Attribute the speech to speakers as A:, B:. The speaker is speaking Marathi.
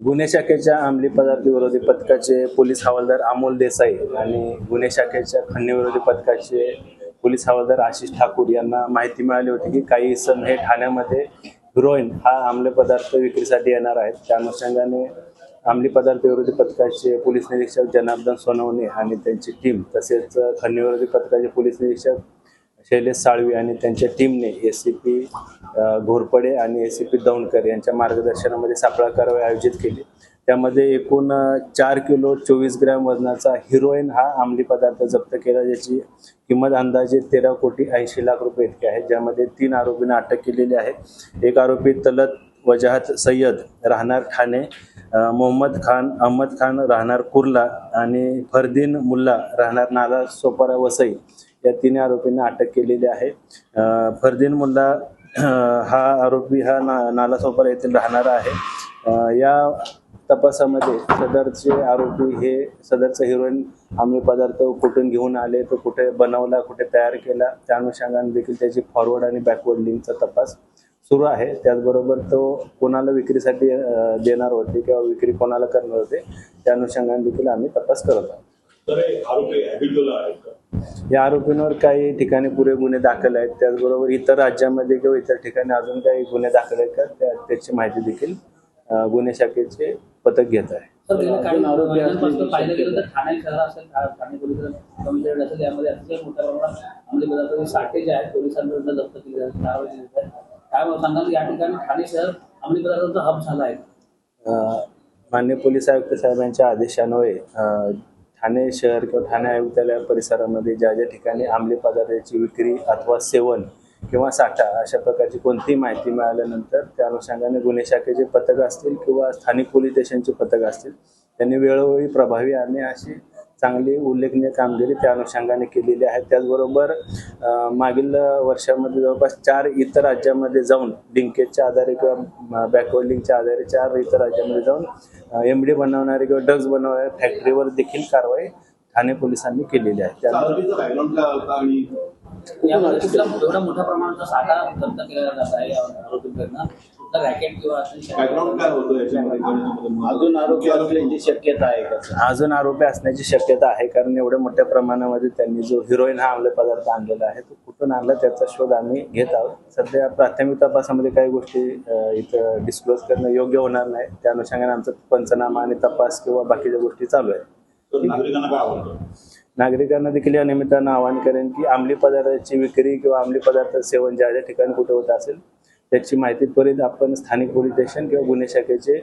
A: गुन्हे शाखेच्या अंमली पदार्थ विरोधी पथकाचे पोलीस हवालदार अमोल देसाई आणि गुन्हे शाखेच्या खंडणी विरोधी पथकाचे पोलीस हवालदार आशिष ठाकूर यांना माहिती मिळाली होती की काही इसम हे ठाण्यामध्ये हिरोईन हा अंमली पदार्थ विक्रीसाठी येणार आहेत। त्या अनुषंगाने अंमली पदार्थ विरोधी पथकाचे पोलीस निरीक्षक जनार्दन सोनवणे आणि त्यांची टीम तसेच खंडणी विरोधी पथकाचे पोलीस निरीक्षक शैलेश साळवी आणि त्यांच्या टीमने एसीपी घोरपडे आणि एसीपी दौंडकर यांच्या मार्गदर्शनामध्ये सापळा कारवाई आयोजित केली। त्यामध्ये एकूण 4 किलो 24 ग्रॅम वजनाचा हिरोईन हा अंमली पदार्थ जप्त केला, ज्याची किंमत अंदाजे 13 कोटी 80 लाख रुपये इतकी आहे। ज्यामध्ये 3 आरोपींना अटक केलेली आहे। एक आरोपी तलत वजाहत सय्यद राहणार ठाणे, मोहम्मद खान अहमद खान राहणार कुर्ला आणि फरदीन मुल्ला राहणार नाला सोपारा वसई या 3 आरोपींना अटक केलेली आहे। फरदीन मुल्ला हा आरोपी हा नाला सोपारा येथील राहणारा आहे। या तपासामध्ये सदरचे आरोपी हे सदरचा हिरोईन अंमली पदार्थ कुठून घेऊन आले, तो कुठे बनवला, कुठे तयार केला, त्या अनुषंगाने देखील त्याची फॉरवर्ड आणि बॅकवर्ड लिंकचा तपास सुरू आहे। त्याचबरोबर तो कोणाला विक्रीसाठी देणार होते किंवा विक्री कोणाला करणार होते त्या अनुषंगाने देखील आम्ही तपास करत आहोत। या आरोपींवर काही ठिकाणी पुरे गुन्हे दाखल आहेत। त्याचबरोबर इतर राज्यामध्ये किंवा इतर ठिकाणी अजून काही गुन्हे दाखल आहेत का त्याची माहिती देखील गुन्हे शाखेचे पथक घेत आहे।
B: पाहिलं गेलं तर ठाणे शहर असेल, ठाणे पोलीस कमिशनरेट असेल, यामध्ये अतिशय मोठ्या प्रमाणात अंमली पदार्थाचे साठे जे आहेत पोलिसांकडून जप्त केले जातात, कारवाई केली जाते। काय सांगाल या ठिकाणी ठाणे शहर अंमली पदार्थांचा हब झाला आहे?
A: माननीय पोलीस आयुक्त साहेबांच्या आदेशान्वये ठाणे शहर किंवा ठाणे आयुक्तालय परिसरामध्ये ज्या ज्या ठिकाणी अंमली पदार्थाची विक्री अथवा सेवन किंवा साठा अशा प्रकारची कोणतीही माहिती मिळाल्यानंतर त्या अनुषंगाने गुन्हे शाखेचे पथक असतील किंवा स्थानिक पोलीस स्टेशनचे पथक असतील त्यांनी वेळोवेळी प्रभावी आणि अशी चांगली उल्लेखनीय कामगिरी त्या अनुषंगाने केलेली आहे। त्याचबरोबर मागील वर्षामध्ये जवळपास 4 इतर राज्यामध्ये जाऊन लिंकेजच्या आधारे किंवा बॅकवर्ड लिंकच्या आधारे 4 इतर राज्यामध्ये जाऊन एमडी बनवणारे किंवा ड्रग्ज बनवणाऱ्या फॅक्टरीवर देखील कारवाई ठाणे पोलिसांनी केलेली आहे।
B: एवढा मोठ्या प्रमाणाचा साठा जप्त केला जात आहे आरोपींकडनं, रॅकेट किंवा
A: अजून आरोपी असण्याची शक्यता आहे का? अजून आरोपी असण्याची शक्यता आहे, कारण एवढ्या मोठ्या प्रमाणामध्ये त्यांनी जो हिरोईन हा अंमली पदार्थ आणलेला आहे तो कुठून आणला त्याचा शोध आम्ही घेत आहोत। सध्या प्राथमिक तपासामध्ये काही गोष्टी इथं डिस्क्लोज करणं योग्य होणार नाही, त्या अनुषंगाने आमचा पंचनामा आणि तपास किंवा बाकीच्या गोष्टी चालू आहेत। नागरिकांना देखील या निमित्तानं आवाहन करेन की अंमली पदार्थाची विक्री किंवा अंमली पदार्थ सेवन ज्या ज्या ठिकाणी कुठे होत असेल त्याची माहिती त्वरित आपण स्थानिक पोलीस स्टेशन किंवा गुन्हे शाखेचे